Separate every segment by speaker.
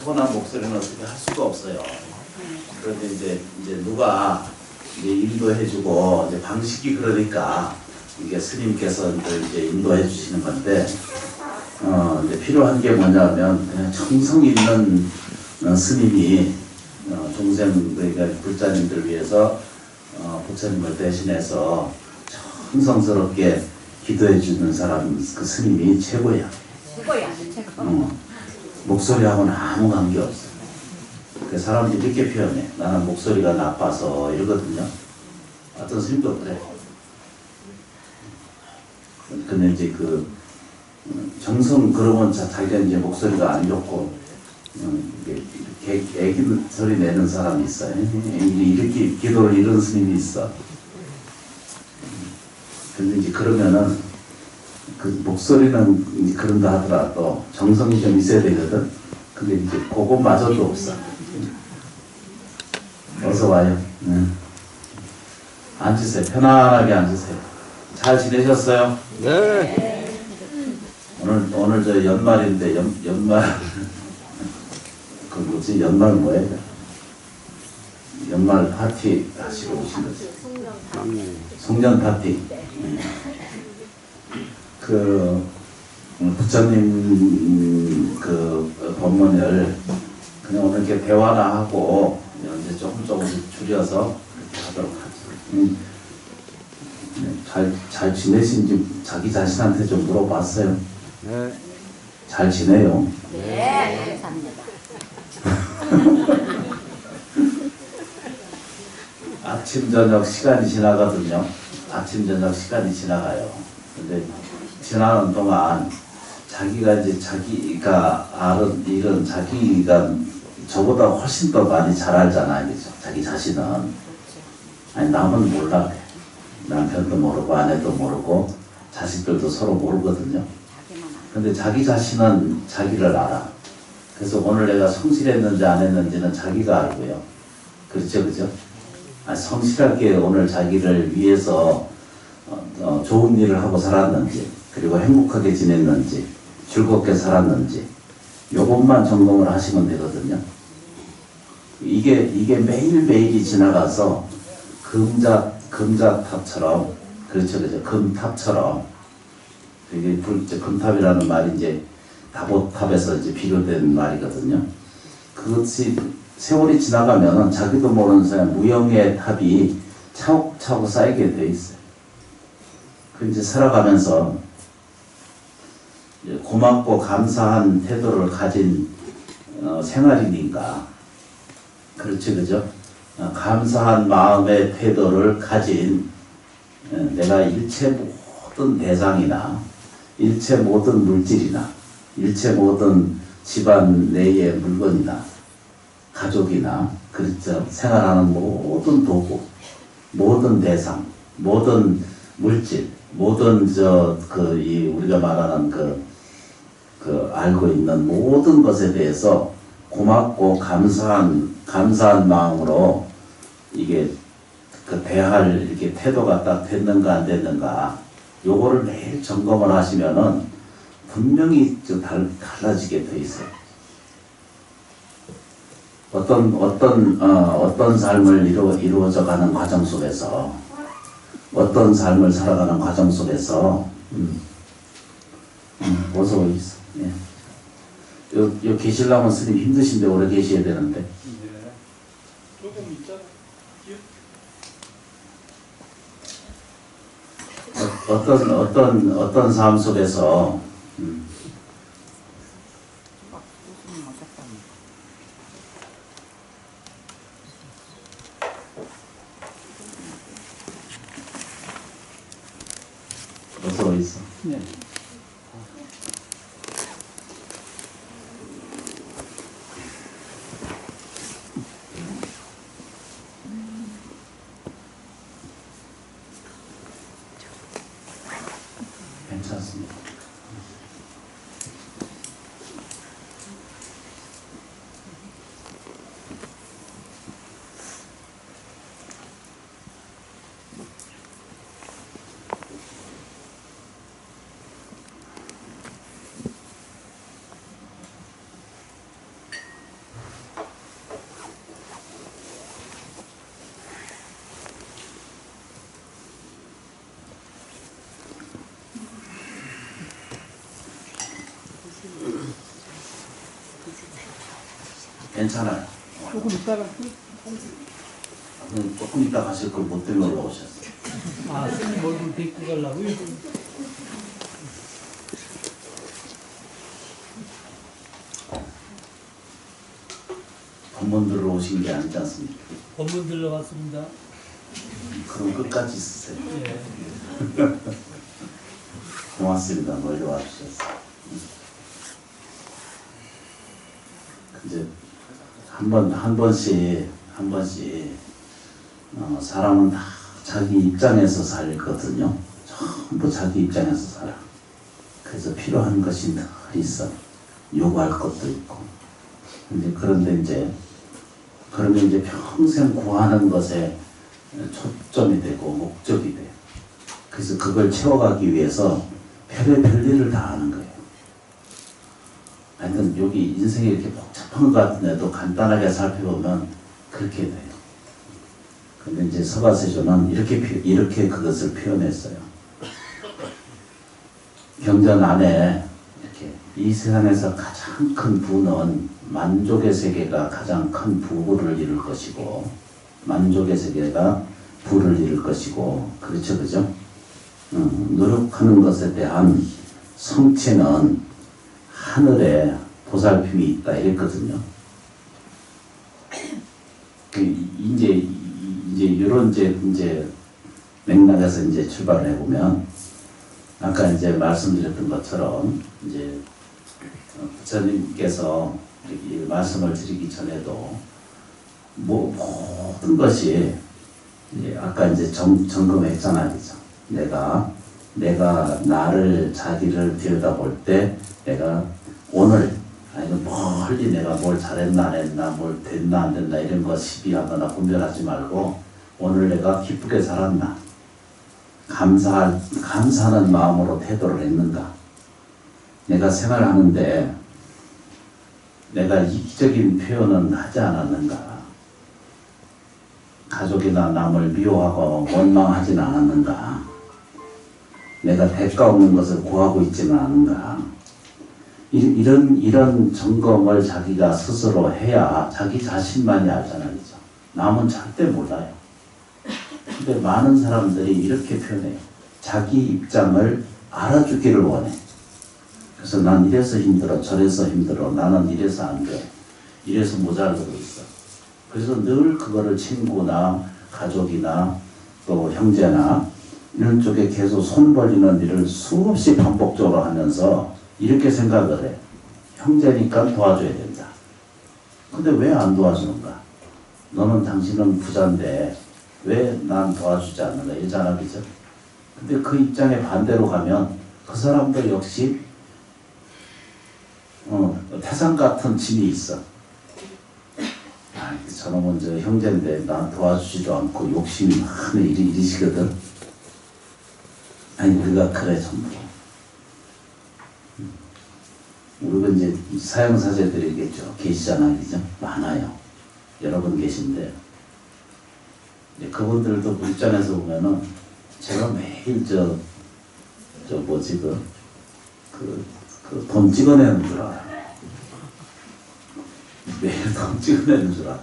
Speaker 1: 피곤한 목소리는 어떻게 할 수가 없어요. 그런데 이제 누가 이제 인도해주고 이제 방식이 그러니까 이게 스님께서 이제 인도해 주시는 건데 이제 필요한 게 뭐냐면 그냥 정성 있는 스님이 중생 그러니까 불자님들 위해서 부처님을 대신해서 정성스럽게 기도해 주는 사람 그 스님이 최고야.
Speaker 2: 최고야, 최고.
Speaker 1: 목소리하고는 아무 관계 없어. 그 사람들이 이렇게 표현해. 나는 목소리가 나빠서 이러거든요. 어떤 스님도 그래. 근데 이제 그 정성 그러면 자기가 이제 목소리가 안 좋고 이렇게 애기 소리 내는 사람이 있어요. 이렇게 기도를 이런 스님이 있어. 근데 이제 그러면은 그 목소리는 이제 그런다 하더라도 정성이 좀 있어야 되거든. 근데 이제 그거마저도 없어. 어서 와요. 앉으세요. 편안하게 앉으세요. 잘 지내셨어요?
Speaker 3: 네.
Speaker 1: 오늘 저 연말인데 연말 그 뭐지 연말 뭐예요? 연말 파티 하시러 오신 거지? 송년 파티. 그 부처님 그 법문을 그냥 오늘 이렇게 대화나 하고 이제 조금씩 줄여서 이렇게 하도록 하죠. 잘 지내신지 자기 자신한테 좀 물어봤어요.
Speaker 3: 네.
Speaker 1: 잘 지내요?
Speaker 2: 네, 감사합니다.
Speaker 1: 아침 저녁 시간이 지나거든요. 아침 저녁 시간이 지나가요. 근데 지나는 동안 자기가 이제 자기가 아는 일은 자기가 저보다 훨씬 더 많이 잘 알잖아요. 그죠? 자기 자신은. 아니 남은 몰라 그래. 남편도 모르고 아내도 모르고 자식들도 서로 모르거든요. 근데 자기 자신은 자기를 알아. 그래서 오늘 내가 성실했는지 안 했는지는 자기가 알고요. 그렇죠, 그죠? 성실하게 오늘 자기를 위해서 좋은 일을 하고 살았는지, 그리고 행복하게 지냈는지, 즐겁게 살았는지, 요것만 점검을 하시면 되거든요. 이게 매일매일이 지나가서 금자탑처럼, 그렇죠, 그죠? 금탑처럼, 이게 금탑이라는 말이 이제 다보탑에서 이제 비교된 말이거든요. 그것이 세월이 지나가면은 자기도 모르는 사이에 무형의 탑이 차곡차곡 쌓이게 돼 있어요. 그 이제 살아가면서 고맙고 감사한 태도를 가진 생활이니까, 그렇지, 그죠? 감사한 마음의 태도를 가진 내가 일체 모든 대상이나 일체 모든 물질이나 일체 모든 집안 내의 물건이나 가족이나 그렇죠. 생활하는 모든 도구, 모든 대상, 모든 물질, 모든 우리가 말하는 알고 있는 모든 것에 대해서 고맙고 감사한 마음으로 이게 대할 이렇게 태도가 딱 됐는가 안 됐는가, 요거를 매일 점검을 하시면은 분명히 좀 달라지게 돼 있어요. 어떤 삶을 이루어져 가는 과정 속에서, 어떤 삶을 살아가는 과정 속에서, 어서 오이소. 예. 요 계시려면 스님 힘드신데 오래 계셔야 되는데.
Speaker 4: 네. 조금 있잖아.
Speaker 1: 어떤 삶 속에서, 어서 오이소.
Speaker 4: 네.
Speaker 1: 괜찮습니다. 괜찮아요.
Speaker 4: 조금 있다가
Speaker 1: 조금 이따 가실 걸 못 때문에 올라오셨어요.
Speaker 4: 아 스님 얼굴 데리고 가려고요?
Speaker 1: 법문 들으러 오신 게 아니지 않습니까?
Speaker 4: 법문 들러갔습니다.
Speaker 1: 그럼 끝까지 있으세요.
Speaker 4: 예.
Speaker 1: 고맙습니다. 멀리 와주셔서. 이제 한 번씩 사람은 다 자기 입장에서 살거든요. 전부 자기 입장에서 살아. 그래서 필요한 것이 늘 있어. 요구할 것도 있고. 그런데 이제 그러면 이제 평생 구하는 것에 초점이 되고 목적이 돼. 그래서 그걸 채워가기 위해서 별의별 다 하는 거예요. 하여튼 여기 인생이 이렇게 복잡한 것 같은데도 간단하게 살펴보면 그렇게 돼요. 근데 이제 서가세조는 이렇게 그것을 표현했어요. 경전 안에 이렇게 이 세상에서 가장 큰 부는 만족의 세계가 가장 큰 부를 이룰 것이고, 만족의 세계가 부를 이룰 것이고, 그렇죠, 그죠? 노력하는 것에 대한 성취는 하늘에 보살핌이 있다 이랬거든요. 이제 이런 이제 맥락에서 이제 출발을 해보면 아까 이제 말씀드렸던 것처럼 이제 부처님께서 이 말씀을 드리기 전에도 모든 것이 이제 아까 이제 점검했잖아요, 그죠? 내가 나를 자기를 들여다볼 때 내가 오늘 아니면 멀리 내가 뭘 잘했나 안 했나 뭘 됐나 안 됐나 이런 거 시비하거나 분별하지 말고 오늘 내가 기쁘게 살았나 감사하는 마음으로 태도를 했는가 내가 생활하는데 내가 이기적인 표현은 하지 않았는가 가족이나 남을 미워하고 원망하지는 않았는가 내가 대가 없는 것을 구하고 있지는 않은가 이런 점검을 자기가 스스로 해야 자기 자신만이 알잖아요. 그죠? 남은 절대 몰라요. 근데 많은 사람들이 이렇게 표현해요. 자기 입장을 알아주기를 원해. 그래서 난 이래서 힘들어, 저래서 힘들어, 나는 이래서 안 돼, 이래서 모자르고 있어. 그래서 늘 그거를 친구나 가족이나 또 형제나 이런 쪽에 계속 손 벌리는 일을 수없이 반복적으로 하면서 이렇게 생각을 해. 형제니까 도와줘야 된다. 근데 왜 안 도와주는가? 당신은 부자인데 왜 난 도와주지 않는가? 이러잖아, 그죠? 근데 그 입장에 반대로 가면 그 사람도 역시 태산 같은 짐이 있어. 저놈은 저 형제인데 난 도와주지도 않고 욕심이 많은 이리시거든. 아니 우리가 그래 전부. 우리가 이제 사형사제들이 계시잖아요, 그죠? 많아요. 여러 분 계신데 그분들도 물잔에서 보면은 제가 매일 돈 찍어내는 줄 알아요. 매일 돈 찍어내는 줄 알아.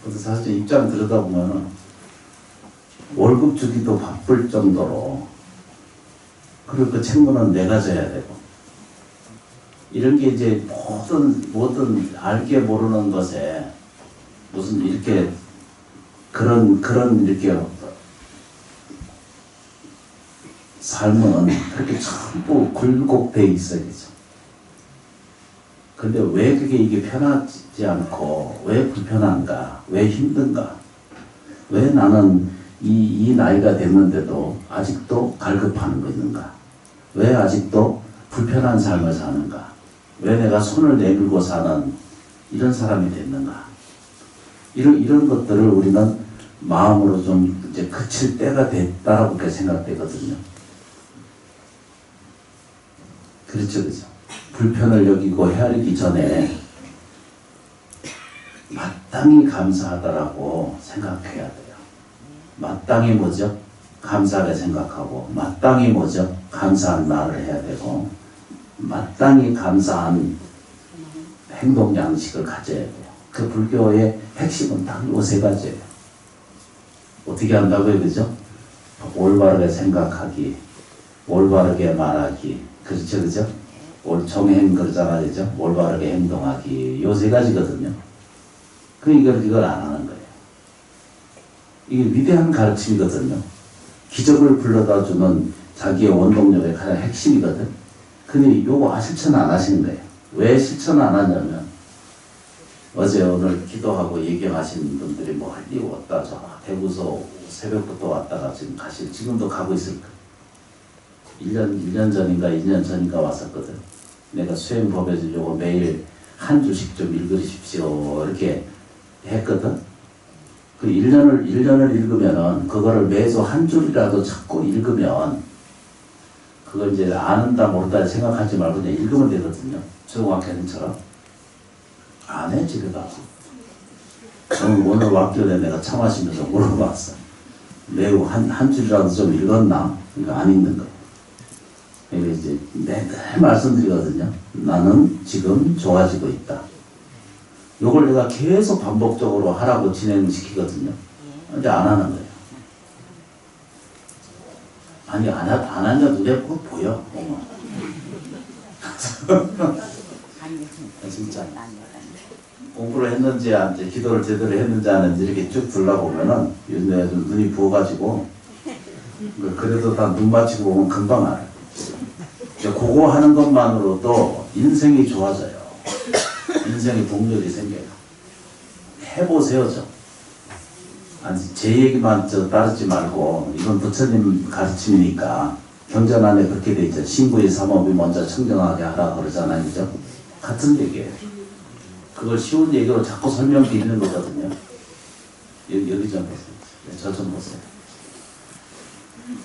Speaker 1: 그래서 사실 입장 들여다보면은 월급 주기도 바쁠 정도로 그리고 그 책무는 내가 져야 되고 이런 게 이제 모든 알게 모르는 것에 무슨 이렇게 그런 이렇게 삶은 그렇게 전부 굴곡돼 있어요. 근데 왜 이게 편하지 않고 왜 불편한가? 왜 힘든가? 왜 나는 이 나이가 됐는데도 아직도 갈급하는 거 있는가? 왜 아직도 불편한 삶을 사는가? 왜 내가 손을 내밀고 사는 이런 사람이 됐는가? 이런 것들을 우리는 마음으로 좀 이제 그칠 때가 됐다라고 그렇게 생각되거든요. 그렇죠, 그죠? 불편을 여기고 헤아리기 전에 마땅히 감사하다라고 생각해야 돼요. 마땅히 뭐죠? 감사하게 생각하고, 마땅히 뭐죠? 감사한 말을 해야 되고, 마땅히 감사한 행동 양식을 가져야 돼요. 그 불교의 핵심은 딱 요 세 가지예요. 어떻게 한다고요, 그죠? 올바르게 생각하기, 올바르게 말하기, 그렇죠, 그죠? 정행 그러잖아요, 그죠? 올바르게 행동하기, 요 세 가지거든요. 이걸 안 하는 거예요. 이게 위대한 가르침이거든요. 기적을 불러다 주는 자기의 원동력의 가장 핵심이거든. 근데 요거 실천 안 하시는 거예요. 왜 실천 안 하냐면, 어제 오늘 기도하고 예경하신 분들이 뭐 할 일 왔다, 저 대구서 새벽부터 왔다가 지금도 가고 있을 거예요. 1년 전인가 2년 전인가 왔었거든. 내가 수행법에서 요거 매일 한 주씩 좀 읽으십시오. 이렇게 했거든. 그 1년을 읽으면은, 그거를 매주 한 줄이라도 자꾸 읽으면, 그걸 이제 아는다 모른다 생각하지 말고 그냥 읽으면 되거든요. 중학교생처럼. 안 해, 집에 가서. 오늘 왔길래 내가 차 마시면서 물어봤어. 매우 한 줄이라도 좀 읽었나? 그러니까 안 읽는 거예요. 그래서 이제 매달 말씀드리거든요. 나는 지금 좋아지고 있다. 요걸 내가 계속 반복적으로 하라고 진행시키거든요. 근데 안 하는 거예요. 아니, 안 하냐, 눈에 보여. 진짜. 공부를 했는지, 이제 기도를 제대로 했는지 안 했는지 이렇게 쭉 둘러보면은, 요즘에 좀 눈이 부어가지고, 그래도 다 눈 맞추고 보면 금방 알아요. 그거 하는 것만으로도 인생이 좋아져요. 인생의 동력이 생겨요. 해보세요, 저. 아니, 제 얘기만 따르지 말고, 이건 부처님 가르침이니까, 경전 안에 그렇게 돼 있죠. 신구의 삼업이 먼저 청정하게 하라 그러잖아요, 그죠? 같은 얘기예요. 그걸 쉬운 얘기로 자꾸 설명드리는 거거든요. 여기 좀 보세요. 저 좀 보세요.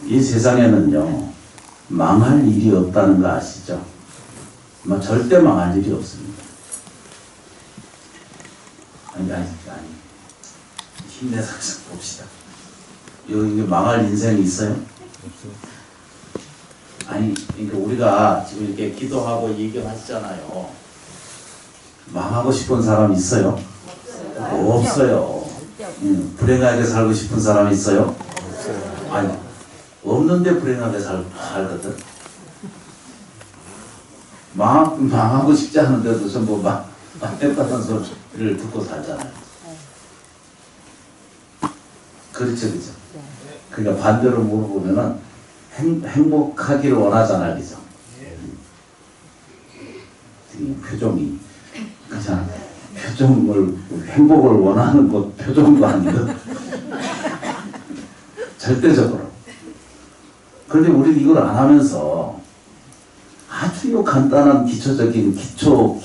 Speaker 1: 이 세상에는요, 망할 일이 없다는 거 아시죠? 절대 망할 일이 없습니다. 아니. 힘내서 봅시다. 여기 망할 인생이 있어요?
Speaker 3: 없어요.
Speaker 1: 아니, 그러니까 우리가 지금 이렇게 기도하고 얘기하시잖아요. 망하고 싶은 사람 있어요? 없어요. 불행하게 살고 싶은 사람 있어요?
Speaker 3: 없어요.
Speaker 1: 아니, 없는데 불행하게 살거든. 망하고 싶지 않은데도 전부 망했다는 소리를 듣고 살잖아요. 그렇죠, 그렇죠. 그러니까 반대로 물어보면은 행복하기를 원하잖아요, 그죠? 표정이 그냥 행복을 원하는 것 표정도 아니거든. 절대적으로. 그런데 우리는 이걸 안 하면서 아주 간단한 기초적인 기초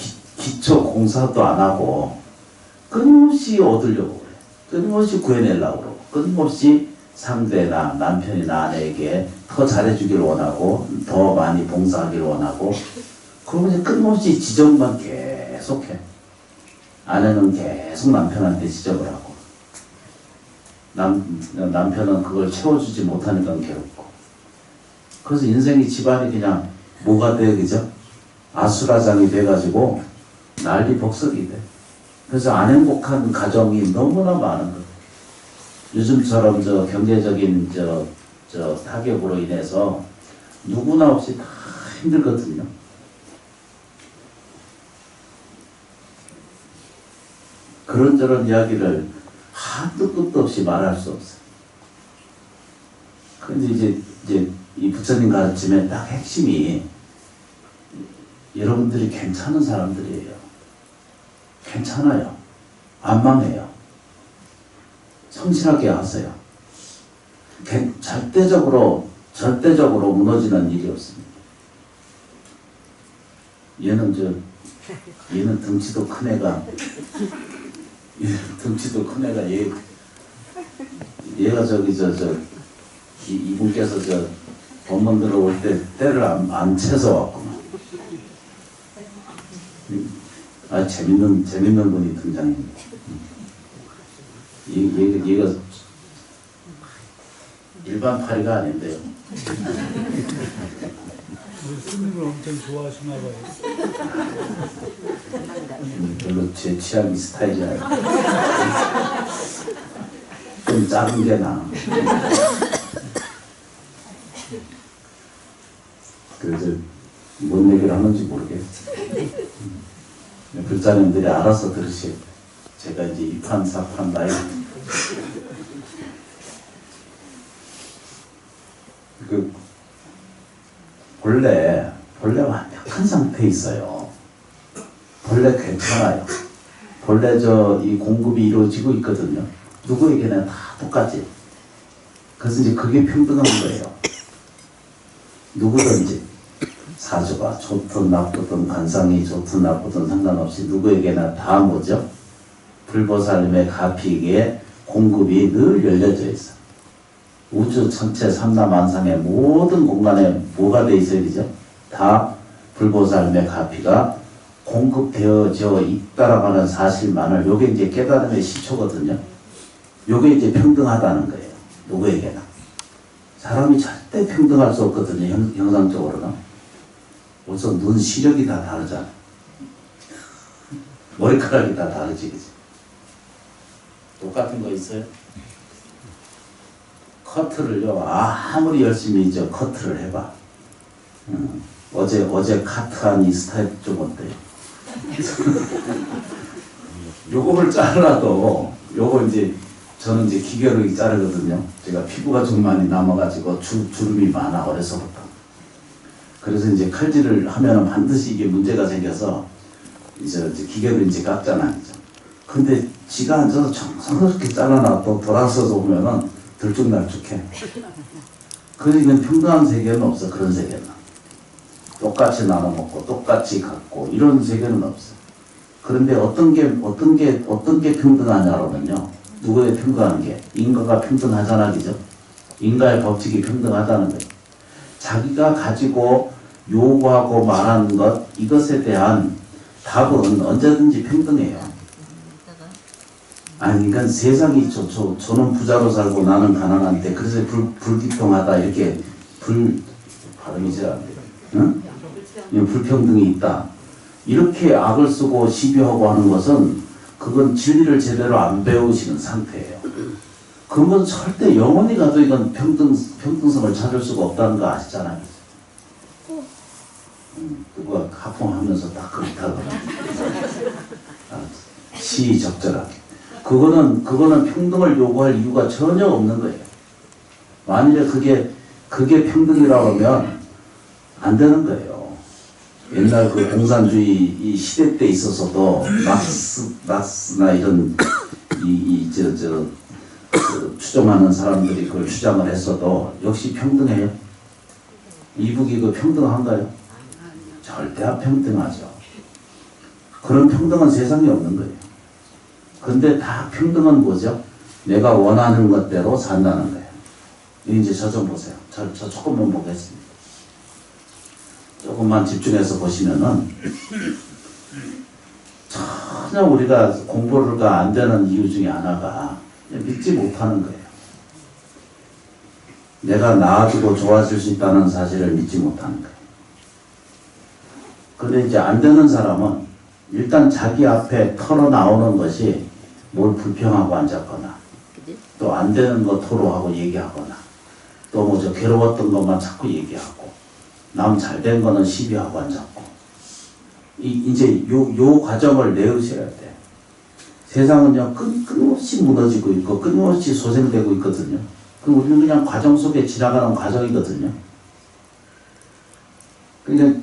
Speaker 1: 공사도 안 하고 끊임없이 얻으려고 그래. 끊임없이 구해내려고 그러고 끊임없이 상대나 남편이나 아내에게 더 잘해주기를 원하고 더 많이 봉사하기를 원하고 그러면 이제 끊임없이 지적만 계속해. 아내는 계속 남편한테 지적을 하고 남편은 그걸 채워주지 못하니까 괴롭고 그래서 인생이 집안이 그냥 뭐가 돼, 그죠? 아수라장이 돼가지고 난리 복석이 돼. 그래서 안 행복한 가정이 너무나 많은 거예요. 요즘처럼 경제적인 타격으로 인해서 누구나 없이 다 힘들거든요. 그런저런 이야기를 한도 끝도 없이 말할 수 없어요. 그런데 이제 이 부처님 가르침의 딱 핵심이 여러분들이 괜찮은 사람들이에요. 괜찮아요. 안 망해요. 성실하게 하세요. 절대적으로 무너지는 일이 없습니다. 얘는 덩치도 큰 애가 얘가 이분께서 법문 들어올 때 때를 안 채서 왔구나. 재밌는 분이 등장입니다. 얘가 일반 파리가 아닌데요.
Speaker 4: 스님을 엄청 좋아하시나 봐요.
Speaker 1: 별로 제 취향이 스타일이 아니에요. 좀 작은 게 나아. 그래서 뭔 얘기를 하는지 모르겠어요. 불자님들이 알아서 들으시고 제가 이제 이판사판 나이 본래 완벽한 상태에 있어요. 본래 괜찮아요. 본래 이 공급이 이루어지고 있거든요. 누구에게나 다 똑같이. 그래서 이제 그게 평등한 거예요. 누구든지 사주가 좋든 나쁘든 관상이 좋든 나쁘든 상관없이 누구에게나 다 뭐죠? 불보살님의 가피기에 공급이 늘 열려져 있어. 우주 전체 삼라만상의 모든 공간에 뭐가 돼 있어요, 그죠? 다 불보살님의 가피가 공급되어져 있다라고 하는 사실만을, 요게 이제 깨달음의 시초거든요. 요게 이제 평등하다는 거예요. 누구에게나. 사람이 절대 평등할 수 없거든요, 형상적으로는. 우선 눈 시력이 다 다르잖아. 머리카락이 다 다르지, 그지? 똑같은 거 있어요? 커트를요, 아무리 열심히 커트를 해봐. 어제 카트한 이 스타일 좀 어때요? 요거를 잘라도, 저는 이제 기계로 자르거든요. 제가 피부가 좀 많이 남아가지고 주름이 많아, 어려서부터. 그래서 이제 칼질을 하면은 반드시 이게 문제가 생겨서, 이제 기계로 깎잖아요. 근데 지가 앉아서 정성스럽게 잘라놔도 돌아서서 보면은 들쭉날쭉해. 그러니까 평등한 세계는 없어, 그런 세계는. 똑같이 나눠 먹고 똑같이 갖고 이런 세계는 없어. 그런데 어떤 게 평등하냐면요. 누구에 평등한 게? 인과가 평등하잖아, 그죠? 인과의 법칙이 평등하다는 거예요. 자기가 가지고 요구하고 말하는 것, 이것에 대한 답은 언제든지 평등해요. 아니, 그러니까 세상이 저는 부자로 살고 나는 가난한데, 그래서 불기통하다, 이렇게 발음이 잘 안 돼요. 응? 불평등이 있다. 이렇게 악을 쓰고 시비하고 하는 것은, 그건 진리를 제대로 안 배우시는 상태예요. 그건 절대 영원히 가도 이건 평등성을 찾을 수가 없다는 거 아시잖아요. 누가 하품하면서 딱 그렇다고. 시적절하게. 그거는 평등을 요구할 이유가 전혀 없는 거예요. 만일에 그게 평등이라고 하면 안 되는 거예요. 옛날 그 공산주의 이 시대 때 있어서도 막스나 이런 추종하는 사람들이 그걸 주장을 했어도 역시 평등해요. 이북이 그 평등한가요? 절대 안 평등하죠. 그런 평등한 세상이 없는 거예요. 근데 다 평등은 뭐죠? 내가 원하는 것대로 산다는 거예요. 이제 저 좀 보세요. 저 조금만 보겠습니다. 조금만 집중해서 보시면은 전혀 우리가 공부가 안 되는 이유 중에 하나가 믿지 못하는 거예요. 내가 나아지고 좋아질 수 있다는 사실을 믿지 못하는 거예요. 근데 이제 안 되는 사람은 일단 자기 앞에 털어나오는 것이 뭘 불평하고 앉았거나, 또 안 되는 거 토로하고 얘기하거나, 또 뭐 괴로웠던 것만 자꾸 얘기하고, 남 잘 된 거는 시비하고 앉았고, 이제 요 과정을 내으셔야 돼. 세상은요, 끊임없이 무너지고 있고, 끊임없이 소생되고 있거든요. 그럼 우리는 그냥 과정 속에 지나가는 과정이거든요. 그러니까,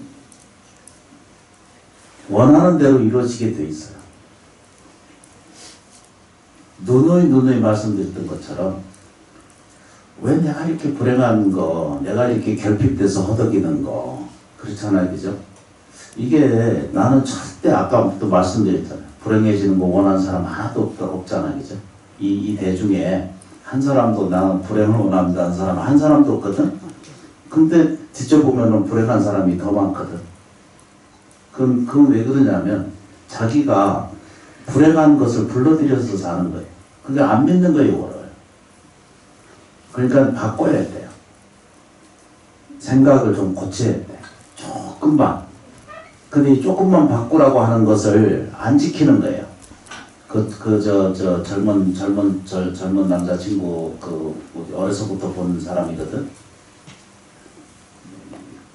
Speaker 1: 원하는 대로 이루어지게 돼 있어요. 누누이 말씀드렸던 것처럼, 왜 내가 이렇게 불행한 거, 내가 이렇게 결핍돼서 허덕이는 거, 그렇잖아요, 그죠? 이게 나는 절대 아까부터 말씀드렸잖아요. 불행해지는 거 원하는 사람 하나도 없잖아요, 그죠? 이 대중에 한 사람도 나는 불행을 원한다는 사람 한 사람도 없거든? 근데 뒤져보면은 불행한 사람이 더 많거든. 그건 왜 그러냐면 자기가 불행한 것을 불러들여서 사는 거예요. 그게 안 믿는 거예요, 이거를. 그러니까 바꿔야 돼요. 생각을 좀 고쳐야 돼. 조금만. 근데 조금만 바꾸라고 하는 것을 안 지키는 거예요. 젊은 남자친구, 어려서부터 본 사람이거든.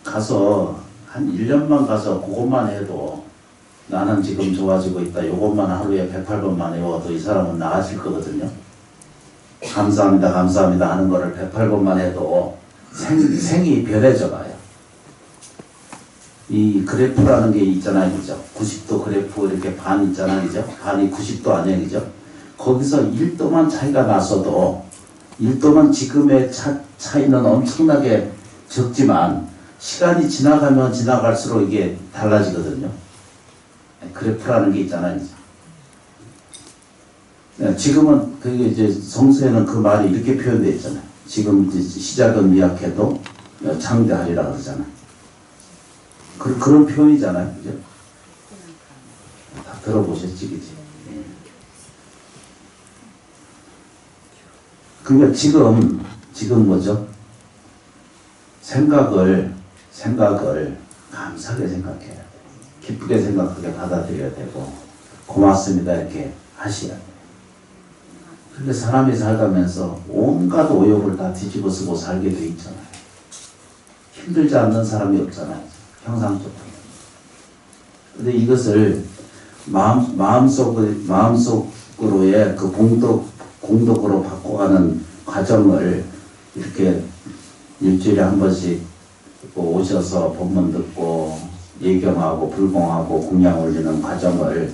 Speaker 1: 가서, 한 1년만 가서 그것만 해도 나는 지금 좋아지고 있다. 요것만 하루에 108번만 외워도 이 사람은 나아질 거거든요. 감사합니다, 감사합니다 하는 거를 108번만 해도 생이 변해져 가요. 이 그래프라는 게 있잖아요, 그죠? 90도 그래프 이렇게 반 있잖아요, 그죠? 반이 90도 아니에요, 그죠? 거기서 1도만 차이가 났어도 1도만 지금의 차이는 엄청나게 적지만 시간이 지나가면 지나갈수록 이게 달라지거든요. 그래프라는 게 있잖아요, 그죠? 지금은 그게 이제 성서에는 그 말이 이렇게 표현되어 있잖아요. 지금 시작은 미약해도 창대하리라 그러잖아요. 그런 표현이잖아요. 그죠? 다 들어보셨지, 그지? 그러니까 지금 뭐죠? 생각을 감사하게 생각해야 돼. 기쁘게 생각하게 받아들여야 되고, 고맙습니다. 이렇게 하셔야 돼. 근데 사람이 살가면서 온갖 오욕을 다 뒤집어 쓰고 살게 돼 있잖아요. 힘들지 않는 사람이 없잖아요. 형상적으로. 근데 이것을 마음속으로의 그 공덕으로 바꿔가는 과정을 이렇게 일주일에 한 번씩 오셔서 법문 듣고 예경하고 불공하고 공양 올리는 과정을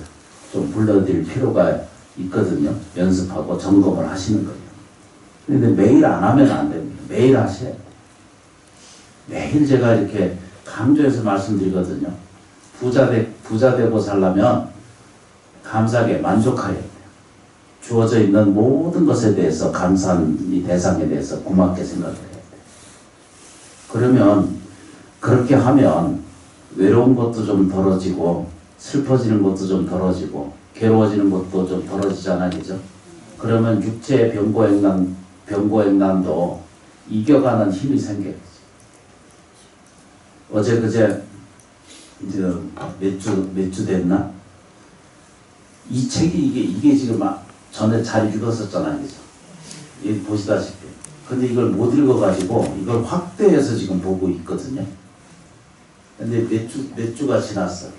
Speaker 1: 좀 불러드릴 필요가 있거든요. 연습하고 점검을 하시는 거예요. 근데 매일 안 하면 안 됩니다. 매일 하셔야 돼요. 매일 제가 이렇게 강조해서 말씀드리거든요. 부자 되고 살려면 감사하게 만족해야 돼요. 주어져 있는 모든 것에 대해서 감사한 이 대상에 대해서 고맙게 생각해야 돼요. 그러면 그렇게 하면 외로운 것도 좀 덜어지고 슬퍼지는 것도 좀 덜어지고 괴로워지는 것도 좀 덜어지잖아요, 그죠? 그러면 육체의 병고행난도 이겨가는 힘이 생겨요. 어제 그제 이제 몇 주 됐나? 이 책이 이게 지금 전에 잘 읽었었잖아요, 그죠? 여기 보시다시피. 근데 이걸 못 읽어가지고 이걸 확대해서 지금 보고 있거든요. 근데 몇 주가 지났어요.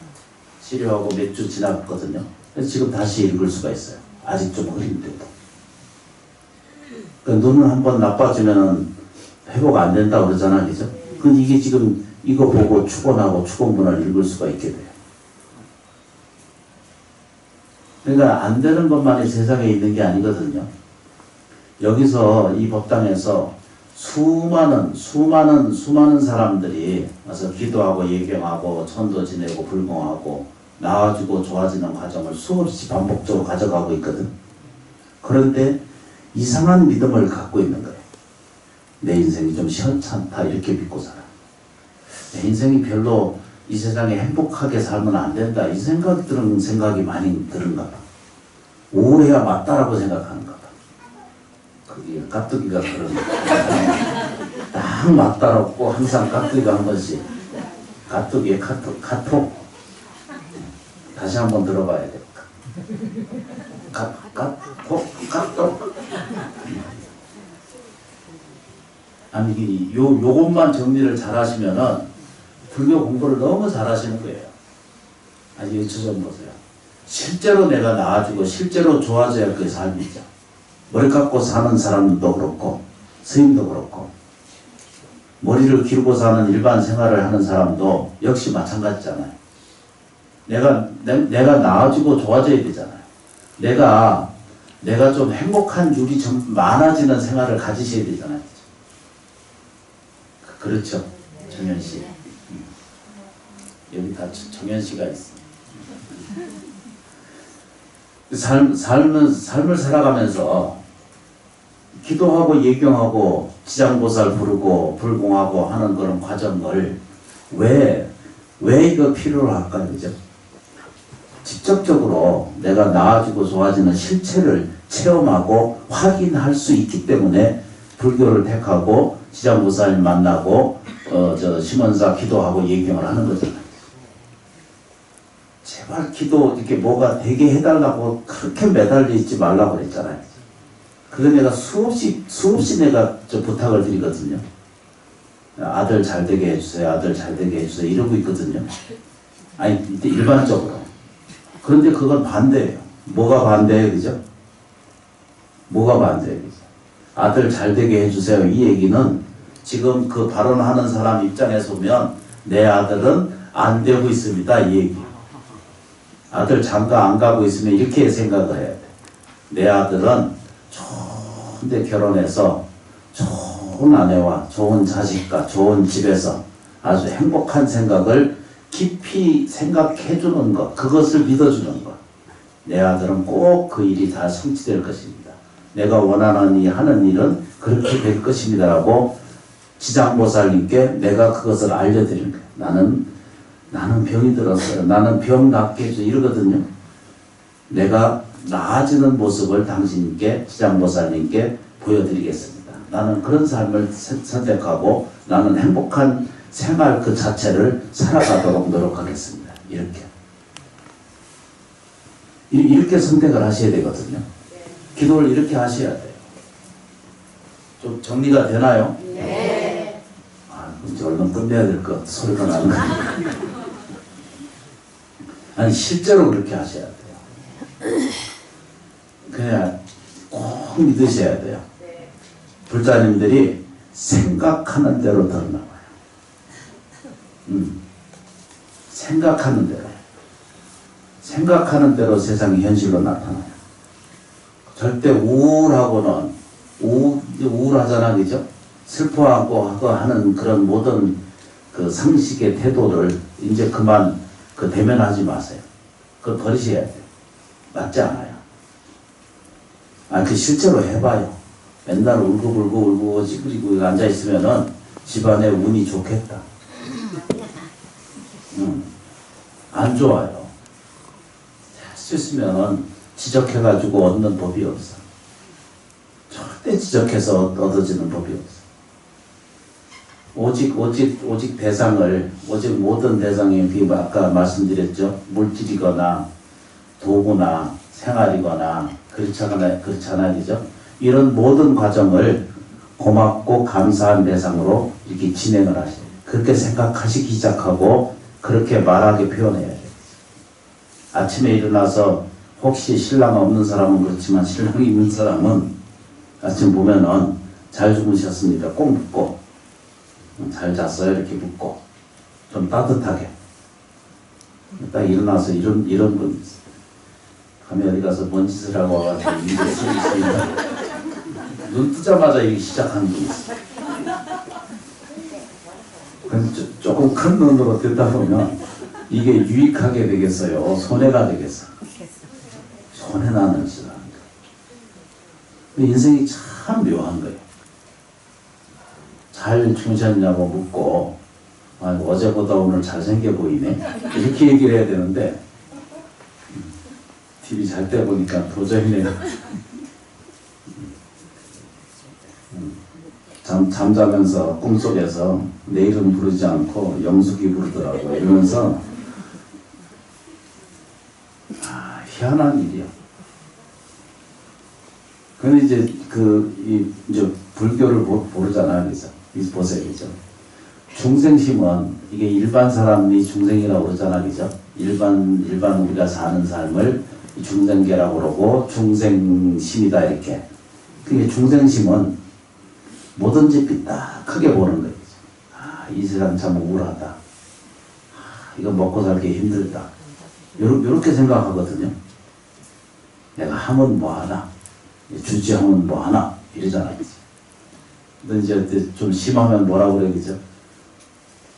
Speaker 1: 치료하고 몇 주 지났거든요. 그래서 지금 다시 읽을 수가 있어요. 아직 좀 흐린데도. 그러니까 눈은 한번 나빠지면 회복 안 된다고 그러잖아요, 그죠? 근데 이게 지금 이거 보고 축원하고 축원문을 읽을 수가 있게 돼요. 그러니까 안 되는 것만이 세상에 있는 게 아니거든요. 여기서 이 법당에서 수많은 사람들이 와서 기도하고 예경하고 천도 지내고 불공하고 나아지고 좋아지는 과정을 수없이 반복적으로 가져가고 있거든. 그런데 이상한 믿음을 갖고 있는 거예요. 내 인생이 좀 시원찮다 이렇게 믿고 살아. 내 인생이 별로 이 세상에 행복하게 살면 안 된다 이 생각이 많이 드는가 봐. 우울해야 맞다라고 생각하는가 봐. 그게 깍두기가 그런 딱 맞다라고 항상 깍두기가 한 번씩 깍두기의 카톡 다시 한번 들어봐야 돼. 카톡 아니 요것만 정리를 잘 하시면은 불교 공부를 너무 잘 하시는 거예요. 아니 여기서 좀 보세요. 실제로 내가 나아지고 실제로 좋아져야 그 삶이죠. 머리 깎고 사는 사람도 그렇고 스님도 그렇고 머리를 기르고 사는 일반 생활을 하는 사람도 역시 마찬가지잖아요. 내가 나아지고 좋아져야 되잖아요. 내가 좀 행복한 줄이 좀 많아지는 생활을 가지셔야 되잖아요. 그렇죠, 정현 씨. 여기 다 정현 씨가 있어. 삶을 살아가면서 기도하고 예경하고 지장보살 부르고 불공하고 하는 그런 과정을 왜 이거 필요로 할까요, 그죠? 직접적으로 내가 나아지고 좋아지는 실체를 체험하고 확인할 수 있기 때문에 불교를 택하고 지장보살님 만나고 심원사 기도하고 예경을 하는 거잖아요. 제발 기도 이렇게 뭐가 되게 해달라고 그렇게 매달려 있지 말라고 그랬잖아요. 그래서 내가 수없이 내가 저 부탁을 드리거든요. 아들 잘 되게 해주세요. 아들 잘 되게 해주세요. 이러고 있거든요. 아니, 이때 일반적으로. 그런데 그건 반대예요. 뭐가 반대예요? 그죠? 뭐가 반대예요? 그죠? 아들 잘 되게 해주세요. 이 얘기는 지금 그 발언하는 사람 입장에서 보면 내 아들은 안 되고 있습니다. 이 얘기. 아들 장가 안 가고 있으면 이렇게 생각을 해야 돼. 내 아들은 좋은데 결혼해서 좋은 아내와 좋은 자식과 좋은 집에서 아주 행복한 생각을 깊이 생각해 주는 것, 그것을 믿어주는 것. 내 아들은 꼭 그 일이 다 성취될 것입니다. 내가 원하는 이 하는 일은 그렇게 될 것입니다라고 지장보살님께 내가 그것을 알려드린 거예요. 나는 병이 들었어요. 나는 병 낫게 해줘. 이러거든요. 내가 나아지는 모습을 당신께, 지장보살님께 보여드리겠습니다. 나는 그런 삶을 선택하고 나는 행복한 생활 그 자체를 살아가도록 노력하겠습니다. 이렇게 선택을 하셔야 되거든요. 기도를 이렇게 하셔야 돼요. 좀 정리가 되나요?
Speaker 2: 네.
Speaker 1: 아, 이제 얼른 끝내야 될 것 소리가 나는 거예요. 아니, 실제로 그렇게 하셔야 돼요. 그냥 꼭 믿으셔야 돼요. 불자님들이 생각하는 대로 드러나와요. 생각하는 대로. 생각하는 대로 세상이 현실로 나타나요. 절대 우울하고는 우울하잖아, 그죠? 슬퍼하고 하는 그런 모든 그 상식의 태도를 이제 그만 대면하지 마세요. 그걸 버리셔야 돼요. 맞지 않아요. 실제로 해봐요. 맨날 울고 찌그리고 앉아있으면은 집안에 운이 좋겠다. 안 좋아요. 할 수 있으면은 지적해가지고 얻는 법이 없어. 절대 지적해서 얻어지는 법이 없어. 오직 대상을, 오직 모든 대상이, 아까 말씀드렸죠. 물질이거나, 도구나, 생활이거나, 그렇잖아요. 그죠? 이런 모든 과정을 고맙고 감사한 대상으로 이렇게 진행을 하셔요. 그렇게 생각하시기 시작하고, 그렇게 말하게 표현해야 돼요. 아침에 일어나서, 혹시 신랑 없는 사람은 그렇지만, 신랑이 있는 사람은 아침 보면은, 잘 주무셨습니다. 꼭 묻고, 잘 잤어요? 이렇게 묻고, 좀 따뜻하게. 딱 일어나서 이런 분 있어요. 가면 어디 가서 뭔 짓을 하고 와가지고 이게 소리 있으니까 눈 뜨자마자 이렇게 시작하는 분이 있어요. 근데 조금 큰 눈으로 듣다 보면 이게 유익하게 되겠어요? 손해가 되겠어? 손해나는 짓을 하는 거예요. 인생이 참 묘한 거예요. 잘 주무셨냐고 묻고, 어제보다 오늘 잘생겨 보이네? 이렇게 얘기를 해야 되는데, TV 잘 때 보니까 도저히 잠자면서 꿈속에서 내 이름 부르지 않고 영숙이 부르더라고. 이러면서, 희한한 일이야. 근데 이제 이제 불교를 모르잖아요. 그래서 보세요. 그죠? 중생심은 이게 일반 사람이 중생이라고 그러잖아. 그죠? 일반 우리가 사는 삶을 중생계라고 그러고 중생심이다 이렇게. 그게 중생심은 뭐든지 삐딱하게 보는 거예요. 이 세상 참 우울하다. 이거 먹고 살기 힘들다. 요렇게 생각하거든요. 내가 하면 뭐하나, 주지하면 뭐하나 이러잖아요. 근데 이제 좀 심하면 뭐라고 그래, 그죠?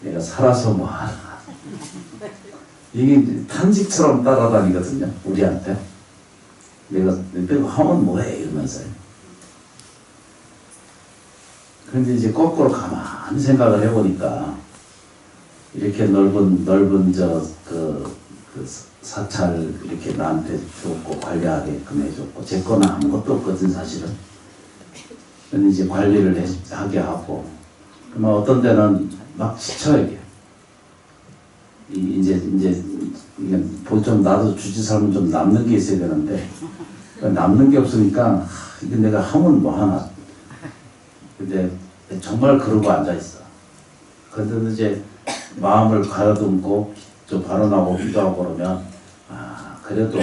Speaker 1: 내가 살아서 뭐하나. 이게 탄식처럼 따라다니거든요, 우리한테. 내가 하면 뭐해 이러면서요. 그런데 이제 거꾸로 가만히 생각을 해보니까 이렇게 넓은 사찰 이렇게 나한테 줬고 관리하게끔 해줬고 제 거는 아무것도 없거든 사실은. 근데 이제 관리를 하게 하고 그러면 어떤 데는 막 지쳐 이게. 이제 좀 나도 주지 살면 좀 남는 게 있어야 되는데 남는 게 없으니까 이게 내가 하면 뭐 하나. 근데 정말 그러고 앉아 있어. 근데 이제 마음을 가다듬고 좀 발언하고 기도하고 그러면 그래도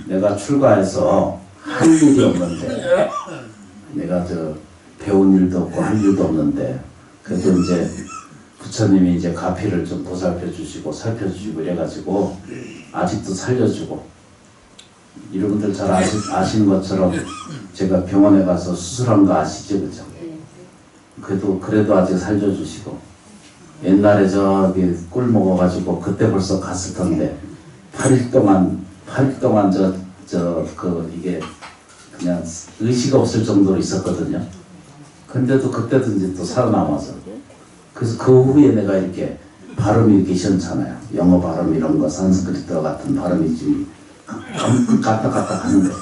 Speaker 1: 내가 출가해서 할 일이 없는데 내가 배운 일도 없고 할 일도 없는데 그래도 이제 부처님이 이제 가피를 좀 보살펴 주시고 살펴주시고 이래가지고 아직도 살려주고 여러분들 잘 아시는 것처럼 제가 병원에 가서 수술한 거 아시죠, 그죠? 그래도 아직 살려주시고 옛날에 저기 꿀 먹어가지고 그때 벌써 갔을 텐데 8일 동안 이게 그냥 의식 없을 정도로 있었거든요. 근데도 그때도 이제 또 살아남아서 그래서 그 후에 내가 이렇게 발음이 이렇게 시원찮아요. 영어 발음 이런 거 산스크리트 같은 발음이 좀 까딱까딱 하는 거.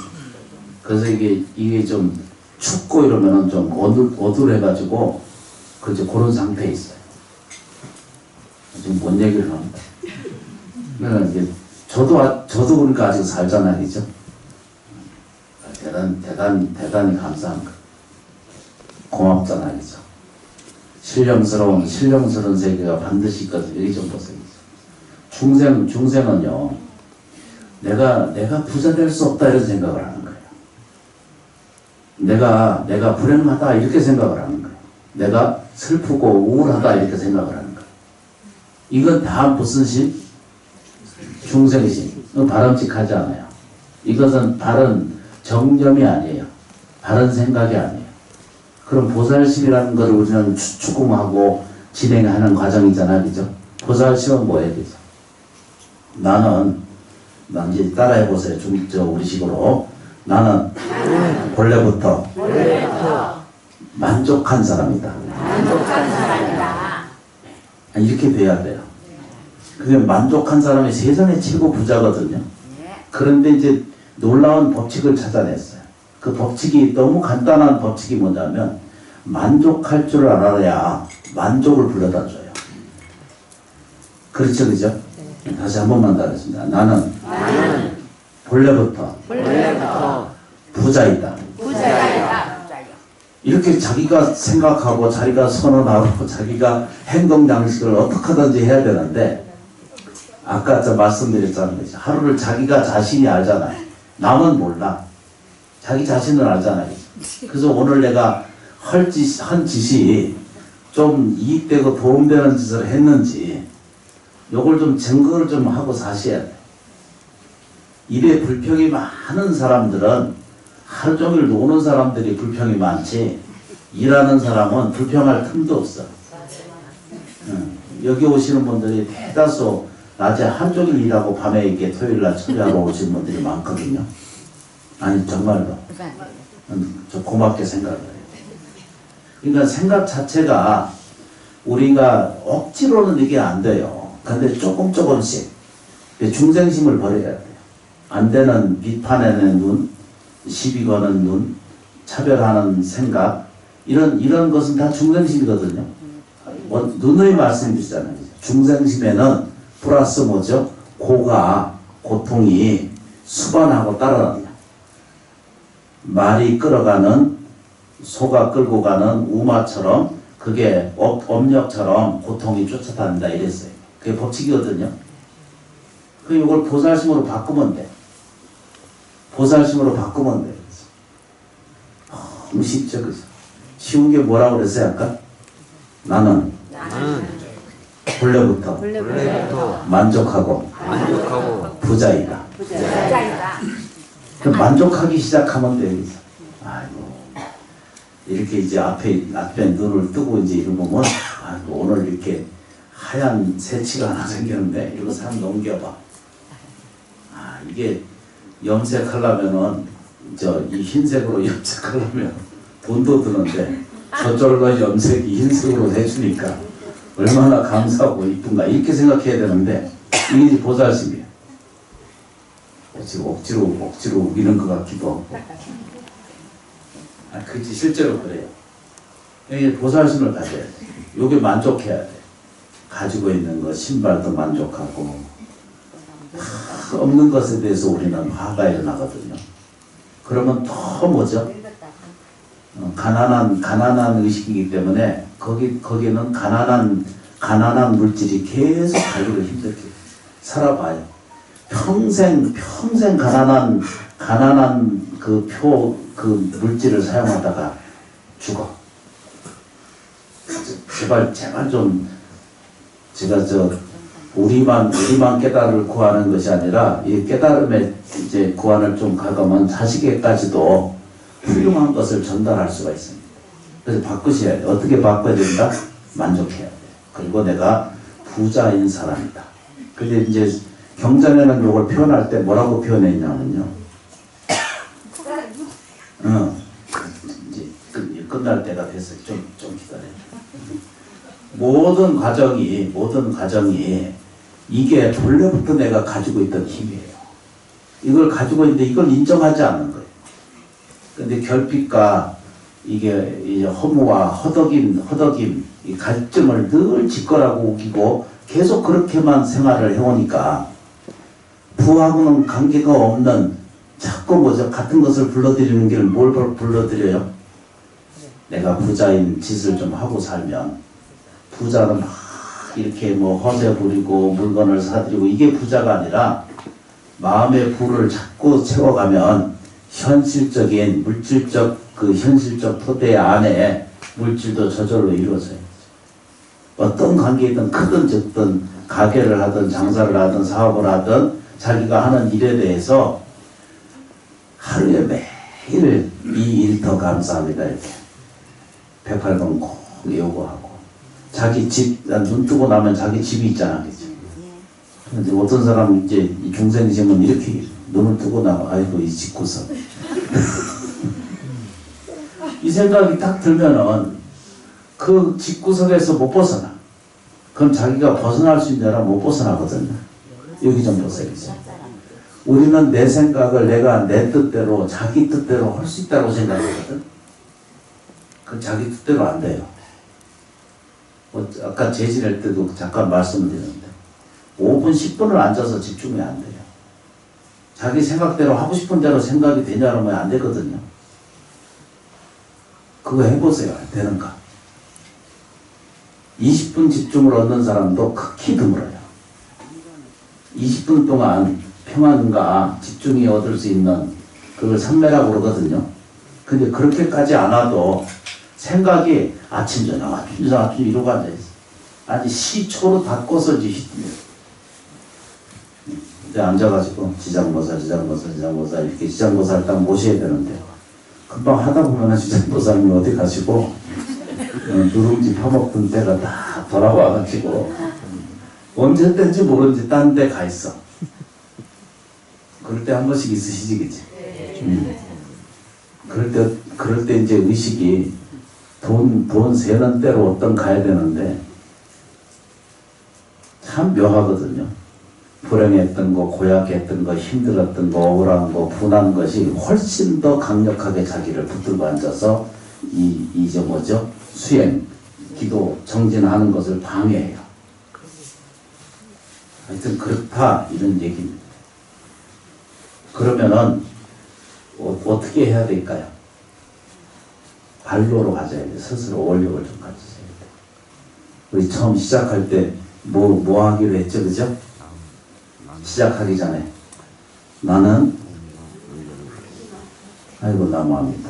Speaker 1: 그래서 이게 좀 춥고 이러면은 좀 어두해가지고 그런 상태에 있어요. 지금 뭔 얘기를 합니다. 그러니까 이제 저도 그러니까 아직 살잖아요, 그죠? 대단히 감사한 거. 고맙잖아요, 그죠? 신령스러운 세계가 반드시 있거든요. 여기 좀 보세요. 중생은요, 내가 부자 될 수 없다 이런 생각을 하는 거예요. 내가 불행하다 이렇게 생각을 하는 거예요. 내가 슬프고 우울하다 이렇게 생각을 하는 거예요. 이건 다 무슨 신? 중생신. 바람직하지 않아요. 이것은 바른 정념이 아니에요. 바른 생각이 아니에요. 그럼 보살심이라는 것을 우리는 추궁하고 진행하는 과정이잖아요, 그죠? 보살심은 뭐예요, 그죠? 난 이제 따라해보세요. 우리식으로. 나는 본래부터 만족한 사람이다. 이렇게 돼야 돼요. 그게 만족한 사람이 세상의 최고 부자거든요. 그런데 이제 놀라운 법칙을 찾아냈어요. 그 법칙이 너무 간단한 법칙이 뭐냐면 만족할 줄 알아야 만족을 불러다 줘요. 그렇죠, 그죠? 다시 한 번만 더 하겠습니다. 나는 본래부터 부자이다. 이렇게 자기가 생각하고 자기가 선언하고 자기가 행동 양식을 어떻게 하든지 해야 되는데 아까 말씀드렸잖아요. 하루를 자기가 자신이 알잖아요. 남은 몰라. 자기 자신을 알잖아요. 그래서 오늘 내가 한 짓이 좀 이익되고 도움되는 짓을 했는지 요걸 좀 증거를 좀 하고 사셔야 돼. 일에 불평이 많은 사람들은 하루 종일 노는 사람들이 불평이 많지 일하는 사람은 불평할 틈도 없어. 여기 오시는 분들이 대다수 낮에 하루 종일 일하고 밤에 이렇게 토요일날 처리하러 오시는 분들이 많거든요. 아니 정말로 저 고맙게 생각을 해요. 그러니까 생각 자체가 우리가 억지로는 이게 안 돼요. 근데 조금씩 중생심을 버려야 돼요. 안 되는 비판하는 눈, 시비 거는 눈, 차별하는 생각 이런 것은 다 중생심이거든요. 누누이 말씀드리잖아요. 중생심에는 플러스 뭐죠? 고통이 수반하고 따라갑니다. 말이 끌어가는 소가 끌고 가는 우마처럼 그게 업력처럼 고통이 쫓아다닌다 이랬어요. 그게 법칙이거든요. 이걸 보살심으로 바꾸면 돼. 보살심으로 바꾸면 돼. 너무 쉽죠, 그죠? 쉬운 게 뭐라고 그랬어요, 아까? 나는 본래부터 만족하고 부자이다. 그럼 만족하기 시작하면 돼. 아이고, 이렇게 이제 앞에 눈을 뜨고 이제 이러면 아이고, 오늘 이렇게 하얀 새치가 하나 생겼는데 이거 사람 넘겨봐. 이게 염색하려면은 이 흰색으로 염색하려면 돈도 드는데 저절로 염색이 흰색으로 해주니까 얼마나 감사하고 이쁜가 이렇게 생각해야 되는데 이게 이제 보살심이에요. 지금 억지로 우기는 것 같기도 하고. 그치 실제로 그래요. 이게 보살심을 가져야 돼. 요게 만족해야 돼. 가지고 있는 것 신발도 만족하고 없는 것에 대해서 우리는 화가 일어나거든요. 그러면 더 뭐죠? 가난한 의식이기 때문에 거기는 가난한 물질이 계속 자기를 힘들게 살아봐요. 평생 가난한 그 물질을 사용하다가 죽어. 제발 좀 제가 우리만 깨달을 구하는 것이 아니라 이 깨달음에 이제 구안을 좀 가가면 자식에까지도 훌륭한 것을 전달할 수가 있습니다. 그래서 바꾸셔야 돼요. 어떻게 바꿔야 된다? 만족해야 돼요. 그리고 내가 부자인 사람이다. 근데 이제 경전에는 이걸 표현할 때 뭐라고 표현했냐면요. 이제 끝날 때가 됐어요. 좀 기다려요. 모든 과정이 이게 본래부터 내가 가지고 있던 힘이에요. 이걸 가지고 있는데 이걸 인정하지 않는 거예요. 근데 결핍과 이게 허무와 허덕임, 이 갈증을 늘 짓거라고 우기고 계속 그렇게만 생활을 해오니까 부하고는 관계가 없는 자꾸 같은 것을 불러들이는 게 뭘 불러들여요? 내가 부자인 짓을 좀 하고 살면 부자는 막 이렇게 허세 부리고 물건을 사들이고 이게 부자가 아니라 마음의 부를 자꾸 채워가면 현실적인 물질적 현실적 토대 안에 물질도 저절로 이루어져요. 어떤 관계이든 크든 적든 가게를 하든 장사를 하든 사업을 하든 자기가 하는 일에 대해서 하루에 매일 이 일 더 감사합니다 이렇게 108번 꼭 요구하고 자기 집 눈 뜨고 나면 자기 집이 있잖아, 그죠? 근데 어떤 사람은 이제 중생이시면 이렇게 눈을 뜨고 나면 아이고 이 집구석 이 생각이 딱 들면은 그 집구석에서 못 벗어나. 그럼 자기가 벗어날 수 있는 데라 못 벗어나거든요. 여기 좀 보세요. 우리는 내 생각을 내가 내 뜻대로 자기 뜻대로 할 수 있다고 생각하거든. 그 자기 뜻대로 안 돼요. 아까 재진할 때도 잠깐 말씀을 드렸는데 5분 10분을 앉아서 집중이 안 돼요. 자기 생각대로 하고 싶은 대로 생각이 되냐면 안 되거든요. 그거 해보세요. 되는가? 20분 집중을 얻는 사람도 극히 드물어요. 20분 동안 평안과 집중이 얻을 수 있는 그걸 삼매라고 그러거든요. 근데 그렇게까지 안 와도 생각이 아침 저녁 이러고 앉아있어. 아니 시초로 다 꽂아지 이제 앉아가지고 지장보살 이렇게 지장보살 딱 모셔야 되는데 금방 하다 보면 지장보살님이 어디 가시고 누룽지 파먹던 때가 다 돌아와가지고 언제 땐지 모르는지 딴 데 가 있어. 그럴 때 한 번씩 있으시지, 그치? 그럴 때 이제 의식이 돈 세는 대로 어떤 가야 되는데 참 묘하거든요. 불행했던 거, 고약했던 거, 힘들었던 거, 억울한 거, 분한 것이 훨씬 더 강력하게 자기를 붙들고 앉아서 이제 뭐죠? 수행, 기도, 정진하는 것을 방해해요. 하여튼 그렇다 이런 얘기입니다. 그러면은 어떻게 해야 될까요? 발로로 가져야 돼요. 스스로 원력을 좀 가지셔야 돼요. 우리 처음 시작할 때 뭐 하기로 했죠, 그죠? 시작하기 전에 나는 아이고 나무합니다.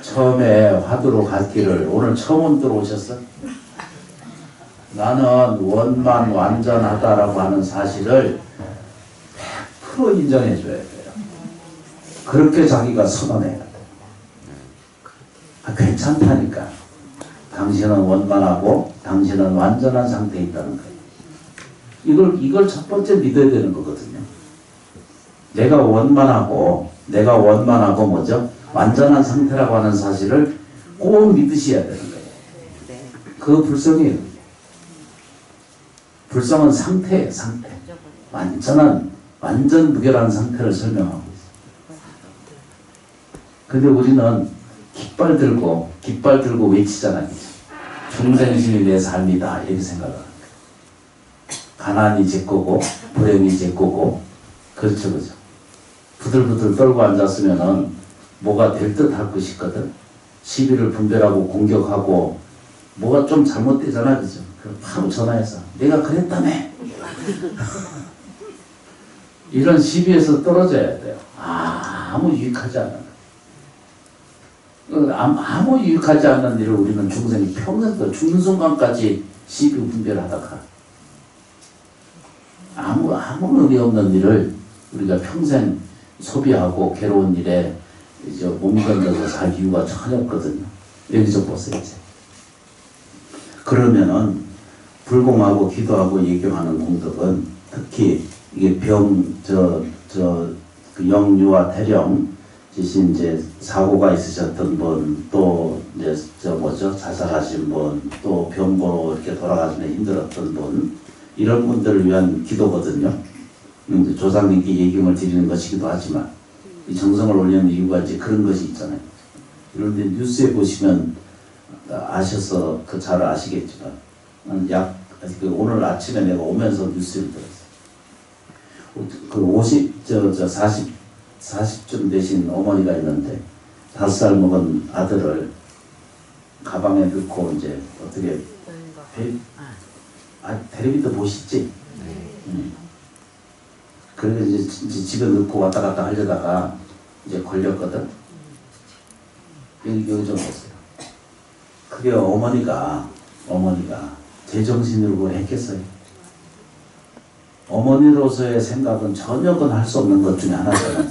Speaker 1: 처음에 화두로 갔기를 오늘 처음 들어오셨어? 나는 원만 완전하다라고 하는 사실을 100% 인정해 줘야 돼요. 그렇게 자기가 선언해야 돼. 괜찮다니까. 당신은 원만하고 당신은 완전한 상태에 있다는 거예요. 이걸 첫 번째 믿어야 되는 거거든요. 내가 원만하고 뭐죠? 완전한 상태라고 하는 사실을 꼭 믿으셔야 되는 거예요. 그 불성이에요. 불성은 상태예요, 상태. 완전 무결한 상태를 설명하고 있어요. 근데 우리는 깃발 들고 외치잖아요. 중생심이 내 삶이다 이렇게 생각을. 가난이 제 거고 불행이 제 거고 그렇죠 그죠. 부들부들 떨고 앉았으면은 뭐가 될 듯 할 것이 있거든. 시비를 분별하고 공격하고 뭐가 좀 잘못되잖아 그죠. 그럼 바로 전화해서 내가 그랬다며 이런 시비에서 떨어져야 돼요. 아무 유익하지 않아. 아무 유익하지 않는 일을 우리는 중생이 평생 죽는 순간까지 시비 분별하다가 아무 의미 없는 일을 우리가 평생 소비하고 괴로운 일에 이제 몸던져서 살 이유가 전혀 없거든요. 여기 좀 보세요. 이제. 그러면은 불공하고 기도하고 예경하는 공덕은 특히 이게 그 영유아 태령 지신 이제 사고가 있으셨던 분, 또 이제 자살하신 분, 또 병고로 이렇게 돌아가시면 힘들었던 분, 이런 분들을 위한 기도거든요. 조상님께 예경을 드리는 것이기도 하지만 이 정성을 올리는 이유가 이제 그런 것이 있잖아요. 그런데 뉴스에 보시면 아셔서 잘 아시겠지만 오늘 아침에 내가 오면서 뉴스를 들었어요. 40쯤 되신 어머니가 있는데 5살 먹은 아들을 가방에 넣고 이제 어떻게 텔레비도 보시지? 그래서 이제 집에 넣고 왔다 갔다 하려다가 이제 걸렸거든. 여기 좀 보세요. 그게 어머니가 제정신으로 그걸 했겠어요. 어머니로서의 생각은 전혀 할 수 없는 것 중에 하나잖아요.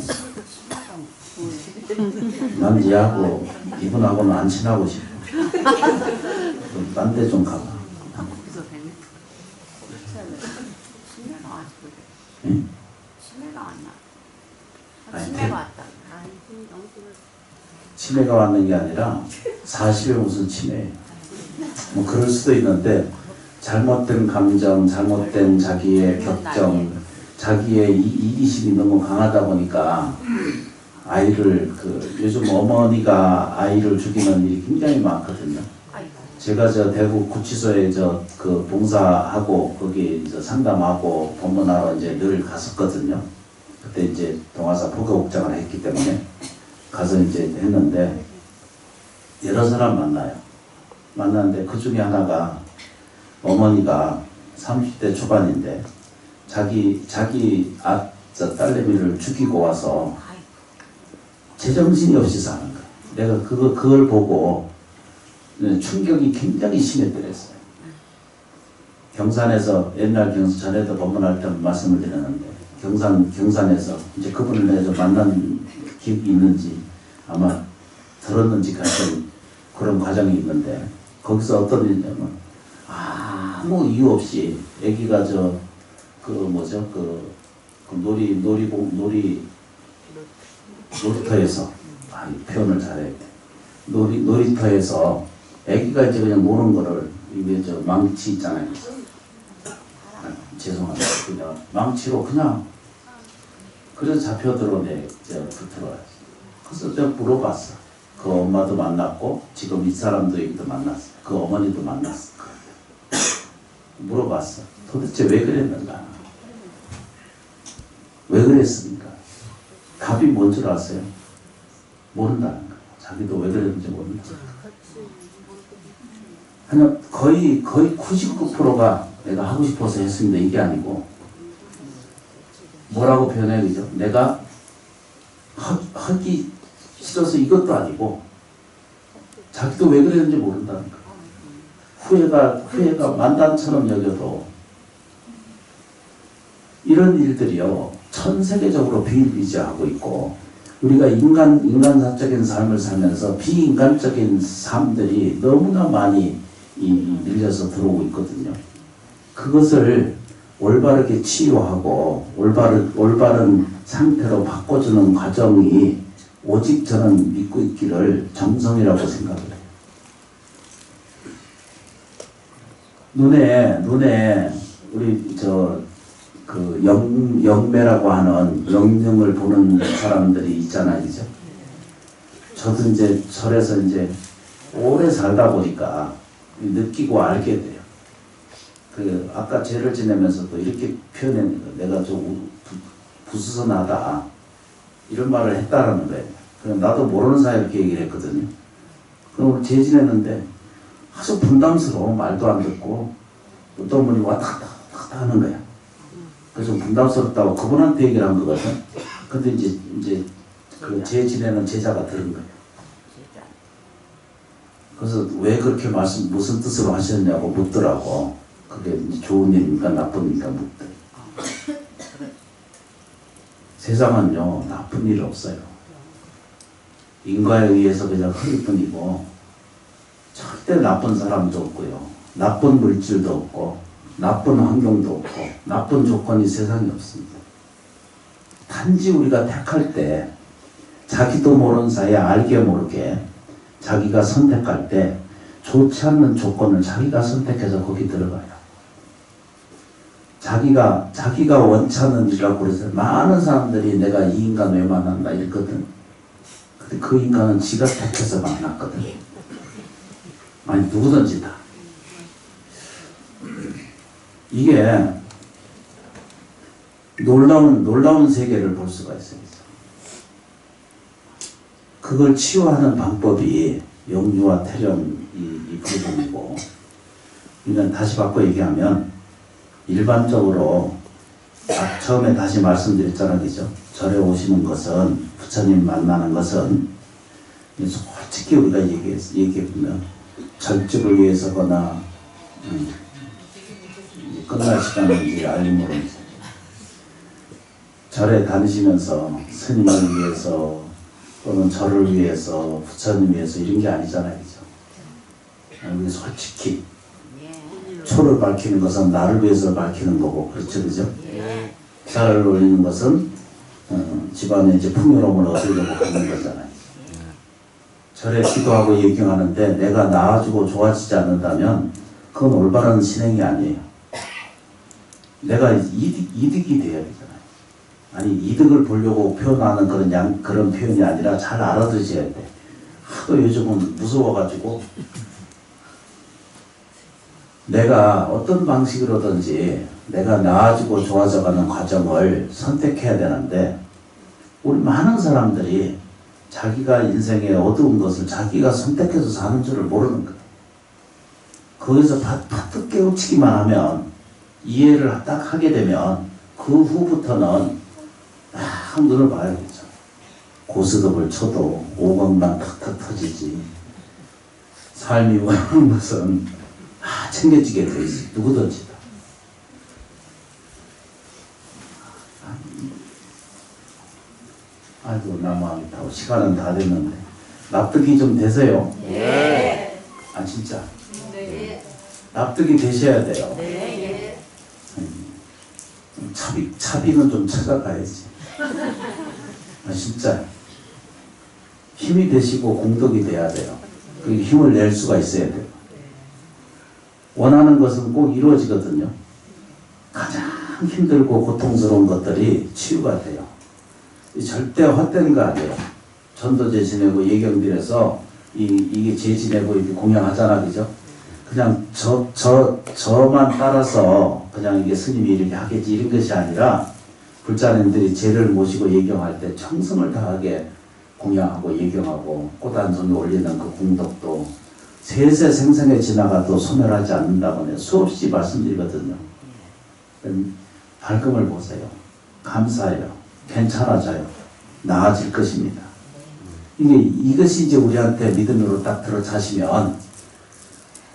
Speaker 1: 난 얘하고 이분하고는 안 친하고 싶어. 딴 데 좀 가봐. 응? 치매가 왔는 게 아니라 40에 무슨 치매. 뭐 그럴 수도 있는데 잘못된 감정, 잘못된 자기의 격정, 자기의 이기심이 너무 강하다 보니까 아이를 요즘 어머니가 아이를 죽이는 일이 굉장히 많거든요. 제가 대구 구치소에 봉사하고 거기 상담하고 법문하러 이제 늘 갔었거든요. 그때 이제 동아사 포교국장을 했기 때문에 가서 이제 했는데 여러 사람 만났는데 그 중에 하나가 어머니가 30대 초반인데 자기 딸내미를 죽이고 와서 제정신이 없이 사는 거예요. 내가 그걸 보고 충격이 굉장히 심했더랬어요. 경산에서 옛날 전에도 법문할 때 말씀을 드렸는데 경산에서 이제 그분을 내가 좀 만난 기억이 있는지 아마 들었는지 같은 그런 과정이 있는데 거기서 어떤 일이냐면 아무 이유 없이 애기가 놀이터에서 표현을 잘해. 놀이터에서 애기가 이제 그냥 노는 거를 이게 망치 있잖아요. 죄송합니다. 그냥 망치로 그냥 그래서 잡혀들어 들어와요. 그래서 제가 물어봤어. 그 엄마도 만났고 지금 이 사람도 여기도 만났어. 그 어머니도 만났어. 물어봤어. 도대체 왜 그랬는가? 왜 그랬습니까? 답이 뭔 줄 아세요? 모른다는 거예요. 자기도 왜 그랬는지 모른다. 그냥 거의 99%가 내가 하고 싶어서 했습니다. 이게 아니고 뭐라고 표현해야 되죠? 내가 하기 싫어서 이것도 아니고 자기도 왜 그랬는지 모른다는 거예요. 후회가 만단처럼 여겨도 이런 일들이요. 전 세계적으로 비일비재하고 있고 우리가 인간사적인 삶을 살면서 비인간적인 삶들이 너무나 많이 밀려서 들어오고 있거든요. 그것을 올바르게 치유하고 올바른 상태로 바꿔주는 과정이 오직 저는 믿고 있기를 정성이라고 생각을 해요. 눈에 우리 영매라고 하는 영능을 보는 사람들이 있잖아요, 그죠? 저도 이제 절에서 이제 오래 살다 보니까 느끼고 알게 돼요. 그 아까 죄를 지내면서도 이렇게 표현했는데 내가 좀 부스선하다 이런 말을 했다라는 거예요. 그럼 나도 모르는 사이에 이렇게 얘기를 했거든요. 그럼 죄 지내는데 아주 분담스러워. 말도 안 듣고 어떤 분이 왔다 갔다 하는 거야. 그래서 분담스럽다고 그분한테 얘기를 한 거거든. 근데 이제 그 죄 지내는 제자가 들은 거예요. 그래서 왜 그렇게 무슨 뜻으로 하셨냐고 묻더라고. 그게 이제 좋은 일입니까 나쁩니까 묻더니. 세상은요 나쁜 일 없어요. 인과에 의해서 그냥 흐를 뿐이고 절대 나쁜 사람도 없고요. 나쁜 물질도 없고 나쁜 환경도 없고 나쁜 조건이 세상에 없습니다. 단지 우리가 택할 때 자기도 모르는 사이에 알게 모르게 자기가 선택할 때 좋지 않는 조건을 자기가 선택해서 거기 들어가요. 자기가 원치 않는 일이라고 그래서 많은 사람들이 내가 이 인간 왜 만났나 이랬거든. 근데 그 인간은 지가 택해서 만났거든. 아니 누구든지 다. 이게 놀라운 세계를 볼 수가 있어요. 그걸 치유하는 방법이 영유아 태령 이 부분이고, 그러니까 다시 바꿔 얘기하면 일반적으로 처음에 다시 말씀드렸잖아요, 그죠? 절에 오시는 것은 부처님 만나는 것은 솔직히 우리가 얘기해보면 절집을 위해서거나 끝날 시간인지 알림으로인지 절에 다니시면서 스님을 위해서 또는 저를 위해서 부처님 위해서 이런 게 아니잖아요, 그죠? 우리 솔직히 초를 밝히는 것은 나를 위해서 밝히는 거고, 그렇죠, 그죠? 자를 올리는 것은 집안에 이제 풍요로움을 얻으려고 하는 거잖아요. 절에 기도하고 예경하는데 내가 나아지고 좋아지지 않는다면 그건 올바른 신행이 아니에요. 내가 이득이 돼야 되잖아요. 아니 이득을 보려고 표현하는 그런 표현이 아니라 잘 알아두셔야 돼. 하도 요즘은 무서워가지고 내가 어떤 방식으로든지 내가 나아지고 좋아져가는 과정을 선택해야 되는데 우리 많은 사람들이 자기가 인생의 어두운 것을 자기가 선택해서 사는 줄을 모르는 거예요. 거기서 파트 깨우치기만 하면 이해를 딱 하게 되면 그 후부터는 딱 눈을 봐야겠죠. 고스톱을 쳐도 5억만 탁탁 터지지. 삶이 원하는 것은 챙겨지게 돼 있어요. 누구든지 다. 아이고 나 마음이 타고 시간은 다 됐는데 납득이 좀 되세요?
Speaker 2: 네.
Speaker 1: 아 진짜?
Speaker 2: 네.
Speaker 1: 납득이 되셔야 돼요.
Speaker 2: 네.
Speaker 1: 차비는 좀 찾아가야지. 아 진짜 힘이 되시고 공덕이 돼야 돼요. 그 힘을 낼 수가 있어야 돼요. 원하는 것은 꼭 이루어지거든요. 가장 힘들고 고통스러운 것들이 치유가 돼요. 절대 헛된 거 아니에요. 전도제 지내고 예경드려서 이게 제 지내고 이렇게 공양하잖아, 그죠? 그냥 저만 따라서 그냥 이게 스님이 이렇게 하겠지 이런 것이 아니라 불자님들이 제를 모시고 예경할 때 청승을 다하게 공양하고 예경하고 꽃 한 송이 올리는 그 공덕도 세세 생생에 지나가도 소멸하지 않는다고 수없이 말씀드리거든요. 밝음을 보세요. 감사해요. 괜찮아져요. 나아질 것입니다. 이것이 이제 우리한테 믿음으로 딱 들어차시면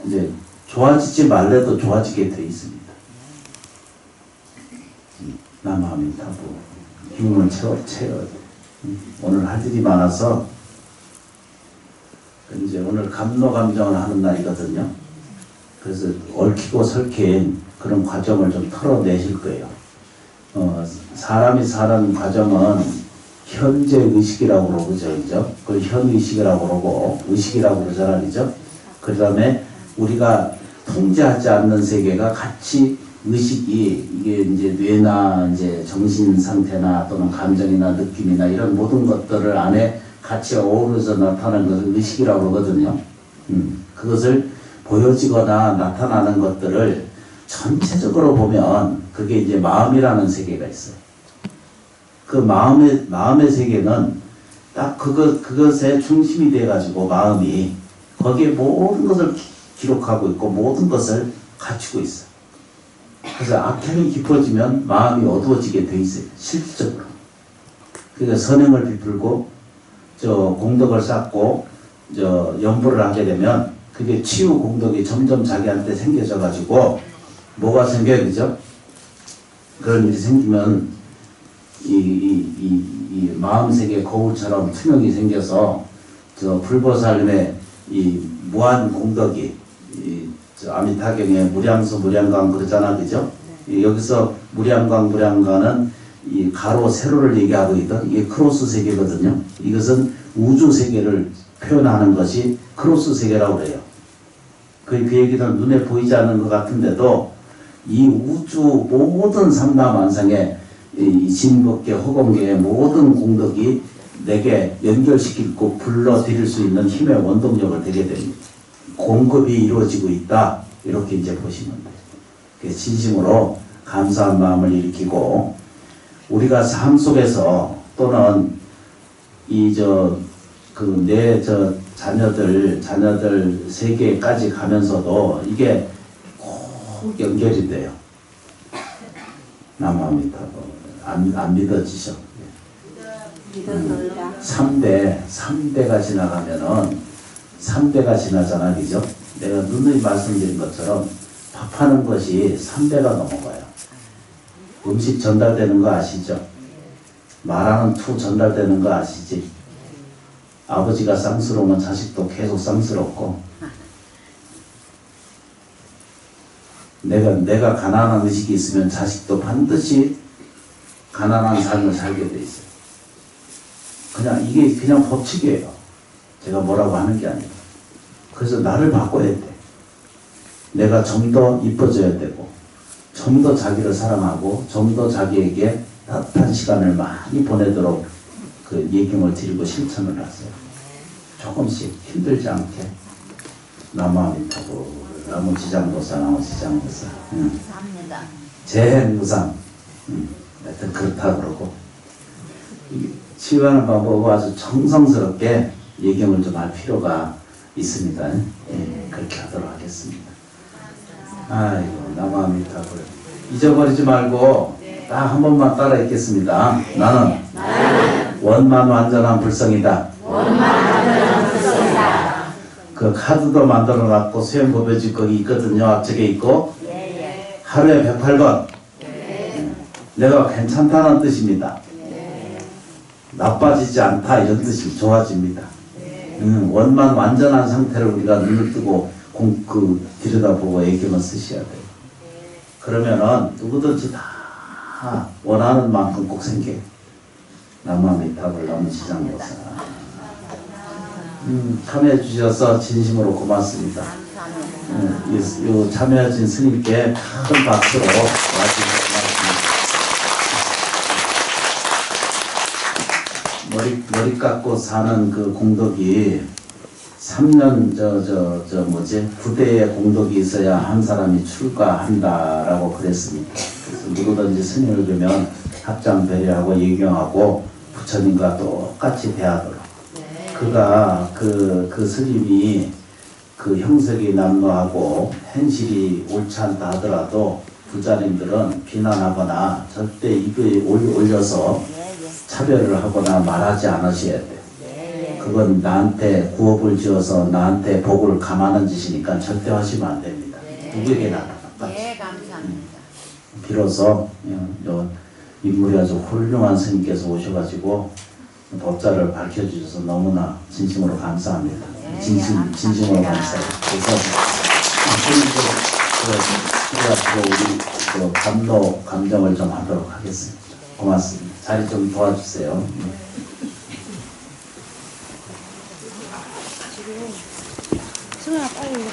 Speaker 1: 이제 좋아지지 말래도 좋아지게 돼 있습니다. 남아민 타부 힘을 채워야 돼. 오늘 할 일이 많아서 이제 오늘 감노감정을 하는 날이거든요. 그래서 얽히고 설킨 그런 과정을 좀 털어내실 거예요. 사람이 사는 과정은 현재 의식이라고 그러죠, 그죠? 그 현의식이라고 그러고 의식이라고 그러잖아요, 그죠? 그 다음에 우리가 통제하지 않는 세계가 같이 의식이 이게 이제 뇌나 이제 정신 상태나 또는 감정이나 느낌이나 이런 모든 것들을 안에 같이 어우러져 나타나는 것을 의식이라고 하거든요. 그것을 보여지거나 나타나는 것들을 전체적으로 보면 그게 이제 마음이라는 세계가 있어요. 그 마음의 세계는 딱 그것에 중심이 돼가지고 마음이 거기에 모든 것을 기록하고 있고 모든 것을 갖추고 있어요. 그래서 악행이 깊어지면 마음이 어두워지게 돼 있어요. 실질적으로. 그러니까 선행을 베풀고 공덕을 쌓고 연보를 하게 되면 그게 치유 공덕이 점점 자기한테 생겨져 가지고 뭐가 생겨요, 그죠? 그런 일이 생기면 이 마음세계 거울처럼 투명이 생겨서 불보살님의 이 무한 공덕이 아미타경에 무량수 무량강 그러잖아, 그죠? 여기서 무량강은 이 가로 세로를 얘기하고 있던 이게 크로스 세계거든요. 이것은 우주 세계를 표현하는 것이 크로스 세계라고 그래요. 그 얘기는 눈에 보이지 않는 것 같은데도 이 우주 모든 삼라만상의 이 진법계 허공계의 모든 공덕이 내게 연결시키고 불러들일 수 있는 힘의 원동력을 되게 됩니다. 공급이 이루어지고 있다, 이렇게 이제 보시면 돼요. 진심으로 감사한 마음을 일으키고 우리가 삶 속에서 또는 내 자녀들 세계까지 가면서도 이게 꼭 연결이 돼요. 남아미타고 안 믿어지셔. 3대가 지나가면은 3대가 지나잖아, 그죠? 내가 누누이 말씀드린 것처럼 밥하는 것이 3대가 넘어가요. 음식 전달되는 거 아시죠? 말하는 투 전달되는 거 아시지? 아버지가 쌍스러우면 자식도 계속 쌍스럽고, 내가 가난한 의식이 있으면 자식도 반드시 가난한 삶을 살게 돼 있어요. 이게 그냥 법칙이에요. 제가 뭐라고 하는 게 아니고. 그래서 나를 바꿔야 돼. 내가 좀 더 이뻐져야 되고, 좀 더 자기를 사랑하고, 좀 더 자기에게 따뜻한 시간을 많이 보내도록 그 예경을 드리고 실천을 하세요. 조금씩 힘들지 않게. 남아미타고, 나무지장보사, 나무지장보사.
Speaker 2: 감사합니다.
Speaker 1: 재행무상. 하여튼 그렇다 그러고. 치유하는 방법은 아주 정성스럽게 예경을 좀 할 필요가 있습니다. 그렇게 하도록 하겠습니다. 아이고, 남아미타불. 잊어버리지 말고 딱 한 번만 따라 읽겠습니다. 나는 원만 완전한 불성이다. 그 카드도 만들어 놨고 수행법요지 거기 있거든요. 앞쪽에 있고. 하루에 108번. 내가 괜찮다는 뜻입니다. 나빠지지 않다, 이런 뜻이 좋아집니다. 원만 완전한 상태를 우리가 눈을 뜨고 들여다보고 애경을 쓰셔야 돼요. 그러면은 누구든지 다 원하는 만큼 꼭 생겨요. 남아미타불 나무지장보사. 참여해 주셔서 진심으로 고맙습니다. 요 참여하신 스님께 큰 박수로 와주셔서 고맙습니다. 머리 깎고 사는 그 공덕이 3년 부대에 공덕이 있어야 한 사람이 출가한다라고 그랬습니다. 그래서 누구든지 스님을 뵈면 합장 배려하고 예경하고 부처님과 똑같이 대하도록. 그가 그 스님이 그 형석이 난노하고 현실이 옳지 않다 하더라도 부자님들은 비난하거나 절대 입에 올려서 차별을 하거나 말하지 않으셔야 돼. 그건 나한테 구업을 지어서 나한테 복을 감하는 짓이니까 절대 하시면 안 됩니다. 누구에게나 똑같이.
Speaker 2: 감사합니다.
Speaker 1: 비로소 인물이 아주 훌륭한 스님께서 오셔가지고 법자를 밝혀주셔서 너무나 진심으로 감사합니다. 진심으로 감사해요. 그래서 우리 감정을 좀 하도록 하겠습니다. 고맙습니다. 자리 좀 도와주세요.
Speaker 5: 승아 빨리